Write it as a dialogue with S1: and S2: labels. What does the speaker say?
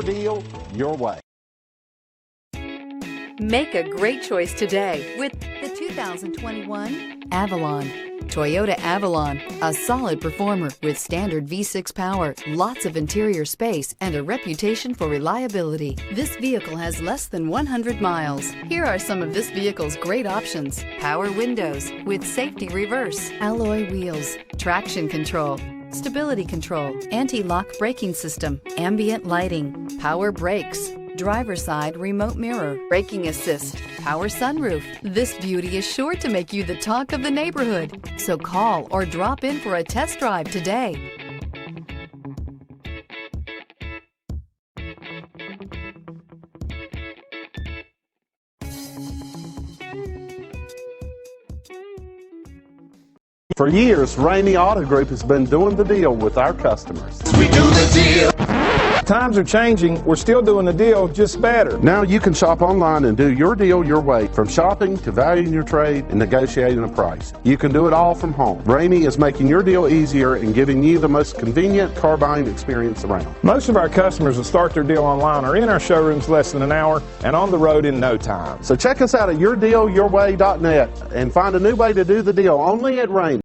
S1: Deal your way.
S2: Make a great choice today with the 2021 Avalon. Toyota Avalon, a solid performer with standard V6 power, lots of interior space, and a reputation for reliability. This vehicle has less than 100 miles. Here are some of this vehicle's great options: power windows with safety reverse, alloy wheels, traction control, stability control, anti-lock braking system, ambient lighting, power brakes, driver's side remote mirror, braking assist, power sunroof. This beauty is sure to make you the talk of the neighborhood. So call or drop in for a test drive today.
S1: For years, Ramey Auto Group has been doing the deal with our customers.
S3: We do the deal.
S4: Times are changing. We're still doing the deal, just better.
S1: Now you can shop online and do your deal your way, from shopping to valuing your trade and negotiating a price. You can do it all from home. Ramey is making your deal easier and giving you the most convenient car buying experience around.
S4: Most of our customers that start their deal online are in our showrooms less than an hour and on the road in no time.
S1: So check us out at yourdealyourway.net and find a new way to do the deal only at Ramey.